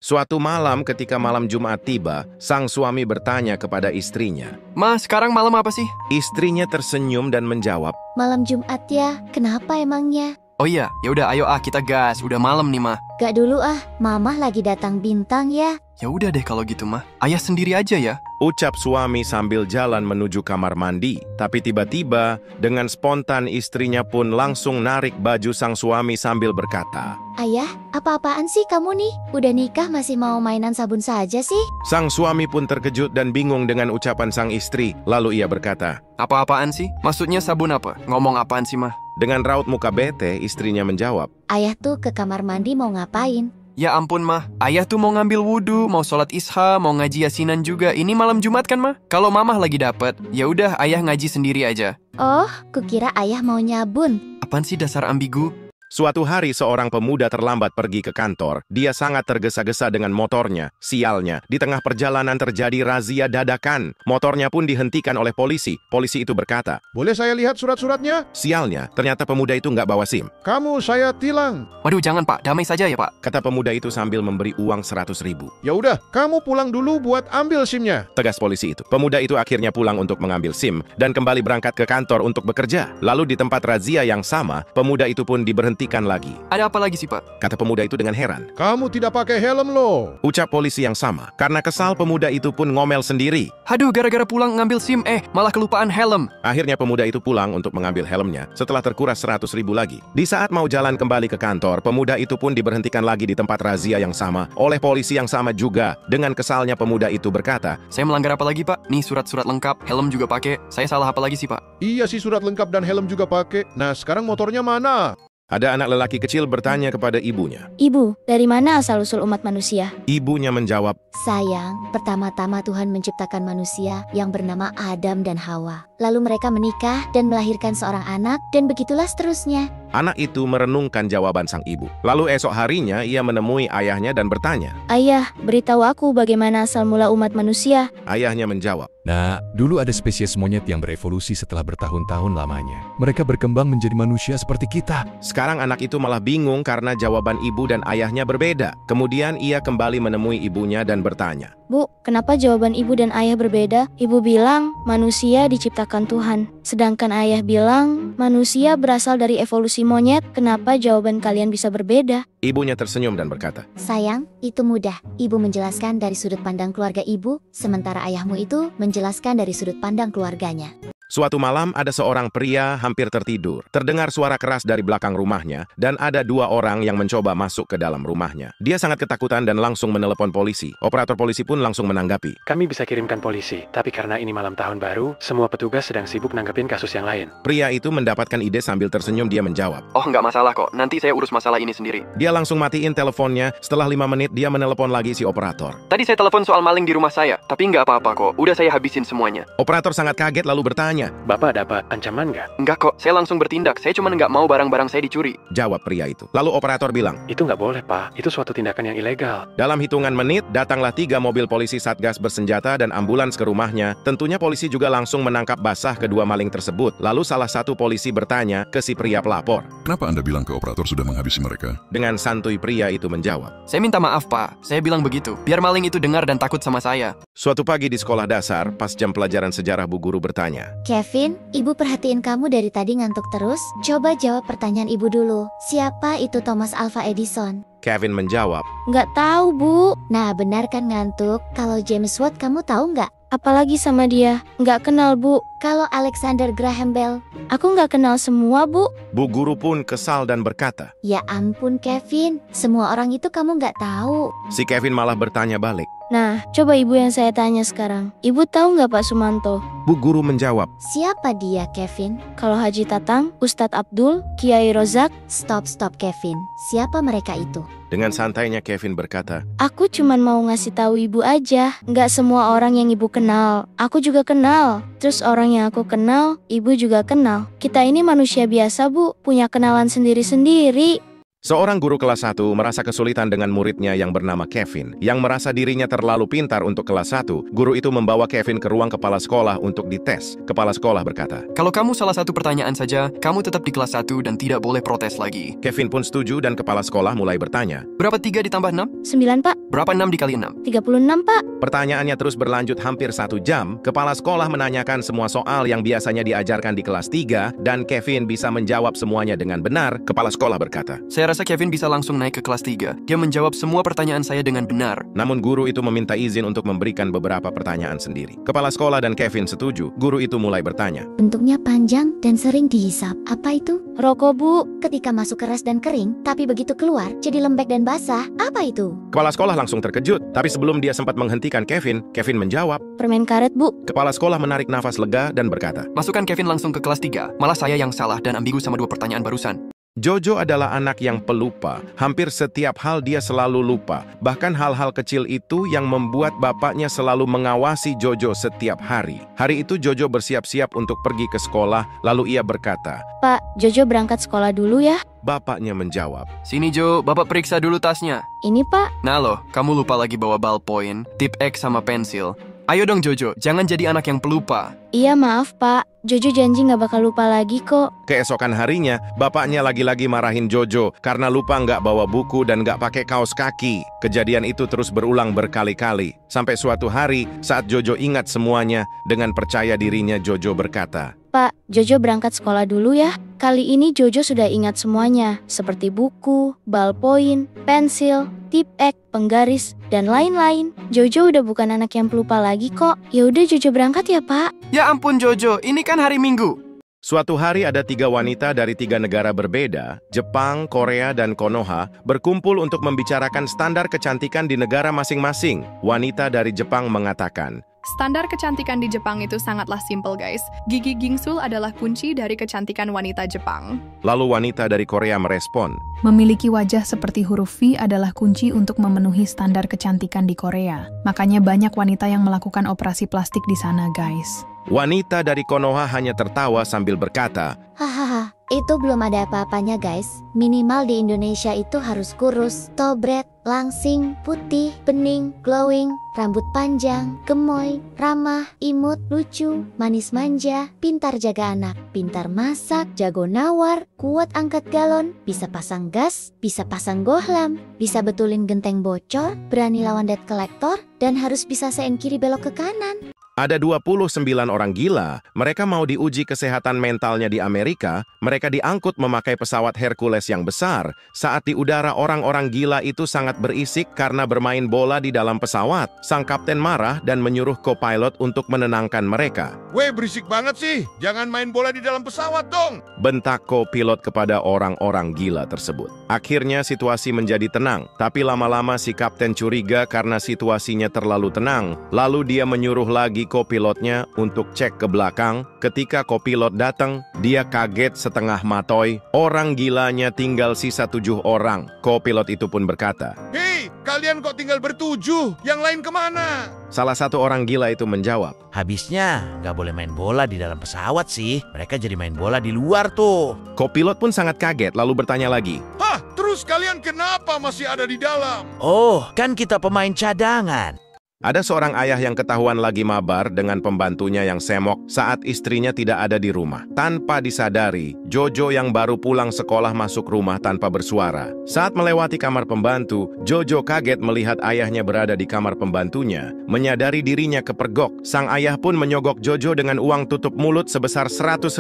Suatu malam ketika malam Jumat tiba, sang suami bertanya kepada istrinya. Ma, sekarang malam apa sih? Istrinya tersenyum dan menjawab, Malam Jumat ya, kenapa emangnya? Oh iya, yaudah ayo kita gas. Udah malam nih, Ma. Gak dulu mamah lagi datang bintang ya. Ya udah deh kalau gitu, Ma. Ayah sendiri aja ya. ucap suami sambil jalan menuju kamar mandi. Tapi tiba-tiba, dengan spontan istrinya pun langsung narik baju sang suami sambil berkata, Ayah, apa-apaan sih kamu nih? Udah nikah masih mau mainan sabun saja sih? Sang suami pun terkejut dan bingung dengan ucapan sang istri. Lalu ia berkata, Apa-apaan sih? Maksudnya sabun apa? Ngomong apaan sih, Ma? dengan raut muka bete, istrinya menjawab, Ayah tuh ke kamar mandi mau ngapain? Ya ampun, Ma. Ayah tuh mau ngambil wudhu, mau sholat isya, mau ngaji yasinan juga. Ini malam Jumat kan, Ma? Kalau mamah lagi dapet, ya udah ayah ngaji sendiri aja. Oh, kukira ayah mau nyabun. Apaan sih dasar ambigu? Suatu hari seorang pemuda terlambat pergi ke kantor. Dia sangat tergesa-gesa dengan motornya. Sialnya, di tengah perjalanan terjadi razia dadakan. Motornya pun dihentikan oleh polisi. Polisi itu berkata, Boleh saya lihat surat-suratnya? sialnya, ternyata pemuda itu nggak bawa SIM. Kamu saya tilang. Waduh, jangan, Pak. Damai saja ya, Pak. Kata pemuda itu sambil memberi uang 100.000. Ya udah, kamu pulang dulu buat ambil SIM-nya. Tegas polisi itu. Pemuda itu akhirnya pulang untuk mengambil SIM dan kembali berangkat ke kantor untuk bekerja. Lalu di tempat razia yang sama, pemuda itu pun diberhentikan lagi. Ada apa lagi sih, Pak? Kata pemuda itu dengan heran. Kamu tidak pakai helm loh. Ucap polisi yang sama. Karena kesal, pemuda itu pun ngomel sendiri. Aduh, gara-gara pulang ngambil SIM, malah kelupaan helm. Akhirnya pemuda itu pulang untuk mengambil helmnya setelah terkuras 100.000 lagi. Di saat mau jalan kembali ke kantor, pemuda itu pun diberhentikan lagi di tempat razia yang sama oleh polisi yang sama juga. Dengan kesalnya pemuda itu berkata, Saya melanggar apa lagi, Pak? Nih surat-surat lengkap, helm juga pakai. Saya salah apa lagi sih, Pak? Iya sih, surat lengkap dan helm juga pakai. Nah, sekarang motornya mana? ada anak lelaki kecil bertanya kepada ibunya. Ibu, dari mana asal-usul umat manusia? Ibunya menjawab, Sayang, pertama-tama Tuhan menciptakan manusia yang bernama Adam dan Hawa. Lalu mereka menikah dan melahirkan seorang anak dan begitulah seterusnya. anak itu merenungkan jawaban sang ibu. Lalu esok harinya ia menemui ayahnya dan bertanya. Ayah, beritahu aku bagaimana asal mula umat manusia. Ayahnya menjawab, Nah, dulu ada spesies monyet yang berevolusi setelah bertahun-tahun lamanya. Mereka berkembang menjadi manusia seperti kita. Sekarang anak itu malah bingung karena jawaban ibu dan ayahnya berbeda. Kemudian ia kembali menemui ibunya dan bertanya. Bu, kenapa jawaban ibu dan ayah berbeda? Ibu bilang manusia diciptakan Tuhan. Sedangkan ayah bilang manusia berasal dari evolusi monyet. Kenapa jawaban kalian bisa berbeda? Ibunya tersenyum dan berkata, Sayang, itu mudah. Ibu menjelaskan dari sudut pandang keluarga ibu, sementara ayahmu itu menjelaskan dari sudut pandang keluarganya. suatu malam ada seorang pria hampir tertidur. Terdengar suara keras dari belakang rumahnya dan ada dua orang yang mencoba masuk ke dalam rumahnya. Dia sangat ketakutan dan langsung menelepon polisi. Operator polisi pun langsung menanggapi. Kami bisa kirimkan polisi, tapi karena ini malam tahun baru, semua petugas sedang sibuk nanggepin kasus yang lain. Pria itu mendapatkan ide sambil tersenyum dia menjawab. Oh, nggak masalah kok. Nanti saya urus masalah ini sendiri. Dia langsung matiin teleponnya. Setelah 5 menit dia menelepon lagi si operator. Tadi saya telepon soal maling di rumah saya, tapi nggak apa-apa kok. Udah saya habisin semuanya. Operator sangat kaget lalu bertanya. Bapak ada apa? Ancaman nggak? Nggak kok, saya langsung bertindak. Saya cuma nggak mau barang-barang saya dicuri. Jawab pria itu. Lalu operator bilang. Itu nggak boleh, Pak. Itu suatu tindakan yang ilegal. Dalam hitungan menit, datanglah 3 mobil polisi Satgas bersenjata dan ambulans ke rumahnya. Tentunya polisi juga langsung menangkap basah kedua maling tersebut. Lalu salah satu polisi bertanya ke si pria pelapor. Kenapa Anda bilang ke operator sudah menghabisi mereka? Dengan santuy pria itu menjawab. Saya minta maaf, Pak. Saya bilang begitu, biar maling itu dengar dan takut sama saya. Suatu pagi di sekolah dasar, pas jam pelajaran sejarah bu guru bertanya. Kevin, ibu perhatiin kamu dari tadi ngantuk terus. Coba jawab pertanyaan ibu dulu. Siapa itu Thomas Alva Edison? Kevin menjawab. Nggak tahu, Bu. Nah, benar kan ngantuk? Kalau James Watt kamu tahu nggak? Apalagi sama dia? Nggak kenal, Bu. Kalau Alexander Graham Bell? Aku nggak kenal semua, Bu. Bu guru pun kesal dan berkata. Ya ampun Kevin, semua orang itu kamu nggak tahu. Si Kevin malah bertanya balik. Nah, coba ibu yang saya tanya sekarang. Ibu tahu nggak Pak Sumanto? Bu guru menjawab. Siapa dia Kevin? Kalau Haji Tatang, Ustadz Abdul, Kiai Rozak, Stop Kevin. Siapa mereka itu? Dengan santainya Kevin berkata. aku cuman mau ngasih tahu ibu aja. Nggak semua orang yang ibu kenal. Aku juga kenal. Terus orang yang aku kenal, ibu juga kenal. Kita ini manusia biasa, Bu. Punya kenalan sendiri-sendiri. Seorang guru kelas 1 merasa kesulitan dengan muridnya yang bernama Kevin. Yang merasa dirinya terlalu pintar untuk kelas 1, guru itu membawa Kevin ke ruang kepala sekolah untuk dites. Kepala sekolah berkata, Kalau kamu salah satu pertanyaan saja, kamu tetap di kelas 1 dan tidak boleh protes lagi. Kevin pun setuju dan kepala sekolah mulai bertanya. Berapa 3 ditambah 6? 9 pak, Berapa 6 dikali 6? 36 pak. Pertanyaannya terus berlanjut hampir 1 jam. Kepala sekolah menanyakan semua soal yang biasanya diajarkan di kelas 3 dan Kevin bisa menjawab semuanya dengan benar. Kepala sekolah berkata, Saya rasa Kevin bisa langsung naik ke kelas 3. Dia menjawab semua pertanyaan saya dengan benar. namun guru itu meminta izin untuk memberikan beberapa pertanyaan sendiri. Kepala sekolah dan Kevin setuju. Guru itu mulai bertanya. Bentuknya panjang dan sering dihisap. Apa itu? Rokok bu, Ketika masuk keras dan kering, tapi begitu keluar jadi lembek dan basah. Apa itu? Kepala sekolah langsung terkejut. Tapi sebelum dia sempat menghentikan Kevin, Kevin menjawab. permen karet bu. Kepala sekolah menarik nafas lega dan berkata, Masukkan Kevin langsung ke kelas 3. Malah saya yang salah dan ambigu sama 2 pertanyaan barusan. Jojo adalah anak yang pelupa. Hampir setiap hal dia selalu lupa. Bahkan hal-hal kecil itu yang membuat bapaknya selalu mengawasi Jojo setiap hari. Hari itu Jojo bersiap-siap untuk pergi ke sekolah, lalu ia berkata. Pak, Jojo berangkat sekolah dulu ya. Bapaknya menjawab. Sini Jo, Bapak periksa dulu tasnya. Ini pak, Nah loh, kamu lupa lagi bawa ballpoint, tip X sama pensil. Ayo dong Jojo, jangan jadi anak yang pelupa. iya maaf pak. Jojo janji nggak bakal lupa lagi kok. Keesokan harinya, bapaknya lagi-lagi marahin Jojo karena lupa nggak bawa buku dan nggak pakai kaos kaki. Kejadian itu terus berulang berkali-kali. Sampai suatu hari, saat Jojo ingat semuanya, dengan percaya dirinya Jojo berkata, Pak, Jojo berangkat sekolah dulu ya. Kali ini Jojo sudah ingat semuanya, seperti buku, ballpoint, pensil, tip X, penggaris, dan lain-lain. Jojo udah bukan anak yang pelupa lagi kok. Ya udah Jojo berangkat ya pak. Ya ampun Jojo, ini kan hari Minggu. Suatu hari ada 3 wanita dari 3 negara berbeda, Jepang, Korea, dan Konoha, berkumpul untuk membicarakan standar kecantikan di negara masing-masing. Wanita dari Jepang mengatakan, Standar kecantikan di Jepang itu sangatlah simpel guys. Gigi gingsul adalah kunci dari kecantikan wanita Jepang. lalu wanita dari Korea merespon. Memiliki wajah seperti huruf V adalah kunci untuk memenuhi standar kecantikan di Korea. Makanya banyak wanita yang melakukan operasi plastik di sana, guys. Wanita dari Konoha hanya tertawa sambil berkata, Hahaha, itu belum ada apa-apanya guys. Minimal di Indonesia itu harus kurus, tobret, langsing, putih, bening, glowing, rambut panjang, gemoy, ramah, imut, lucu, manis manja, pintar jaga anak, pintar masak, jago nawar, kuat angkat galon, bisa pasang gas, bisa pasang gohlam, bisa betulin genteng bocor, berani lawan debt collector, dan harus bisa sein kiri belok ke kanan. ada 29 orang gila, mereka mau diuji kesehatan mentalnya di Amerika, mereka diangkut memakai pesawat Hercules yang besar. Saat di udara orang-orang gila itu sangat berisik karena bermain bola di dalam pesawat. Sang kapten marah dan menyuruh co-pilot untuk menenangkan mereka. Weh, berisik banget sih. Jangan main bola di dalam pesawat dong. Bentak co-pilot kepada orang-orang gila tersebut. Akhirnya situasi menjadi tenang, tapi lama-lama si kapten curiga karena situasinya terlalu tenang. Lalu dia menyuruh lagi co-pilotnya untuk cek ke belakang. Ketika co-pilot datang, dia kaget setengah matoy. Orang gilanya tinggal sisa 7 orang. Co-pilot itu pun berkata, Hei, kalian kok tinggal bertujuh? Yang lain kemana? salah satu orang gila itu menjawab, Habisnya nggak boleh main bola di dalam pesawat sih. Mereka jadi main bola di luar tuh. co-pilot pun sangat kaget lalu bertanya lagi, Hah, terus kalian kenapa masih ada di dalam? Oh, kan kita pemain cadangan. Ada seorang ayah yang ketahuan lagi mabar dengan pembantunya yang semok saat istrinya tidak ada di rumah. Tanpa disadari, Jojo yang baru pulang sekolah masuk rumah tanpa bersuara. Saat melewati kamar pembantu, Jojo kaget melihat ayahnya berada di kamar pembantunya. Menyadari dirinya kepergok, sang ayah pun menyogok Jojo dengan uang tutup mulut sebesar 100.000.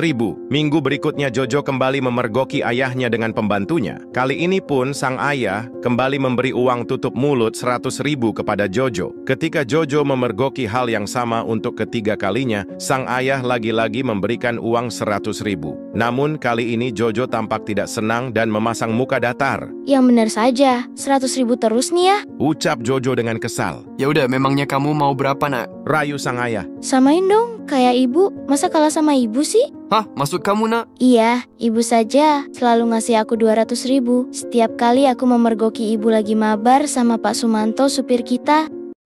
Minggu berikutnya Jojo kembali memergoki ayahnya dengan pembantunya. Kali ini pun sang ayah kembali memberi uang tutup mulut 100.000 kepada Jojo. Ketika Jojo memergoki hal yang sama untuk ketiga kalinya, sang ayah lagi-lagi memberikan uang 100.000. Namun kali ini Jojo tampak tidak senang dan memasang muka datar. Yang benar saja, 100.000 terus nih ya. Ucap Jojo dengan kesal. Ya udah, memangnya kamu mau berapa nak? Rayu sang ayah. Samain dong, kayak ibu. Masa kalah sama ibu sih? Hah, maksud kamu nak? Iya, ibu saja selalu ngasih aku 200.000. Setiap kali aku memergoki ibu lagi mabar sama Pak Sumanto supir kita.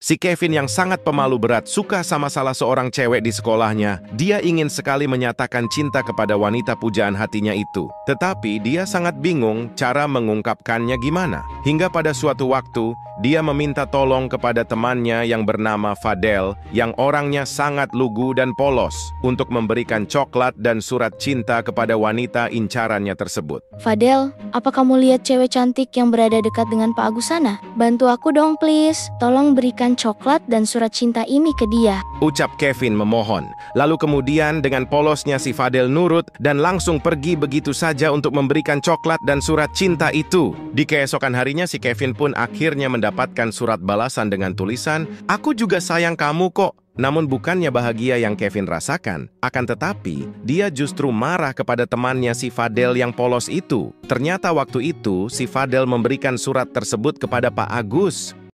Si Kevin yang sangat pemalu berat suka sama salah seorang cewek di sekolahnya. Dia ingin sekali menyatakan cinta kepada wanita pujaan hatinya itu. Tetapi dia sangat bingung cara mengungkapkannya gimana. Hingga pada suatu waktu, dia meminta tolong kepada temannya yang bernama Fadel, yang orangnya sangat lugu dan polos, untuk memberikan coklat dan surat cinta kepada wanita incarannya tersebut. Fadel, apa kamu lihat cewek cantik yang berada dekat dengan Pak Agus sana? Bantu aku dong please. Tolong berikan coklat dan surat cinta ini ke dia. Ucap Kevin memohon. Lalu kemudian dengan polosnya si Fadel nurut dan langsung pergi begitu saja untuk memberikan coklat dan surat cinta itu. Di keesokan harinya si Kevin pun akhirnya mendapatkan surat balasan dengan tulisan, "Aku juga sayang kamu kok." Namun bukannya bahagia yang Kevin rasakan, akan tetapi dia justru marah kepada temannya si Fadel yang polos itu. Ternyata waktu itu si Fadel memberikan surat tersebut kepada Pak Agus.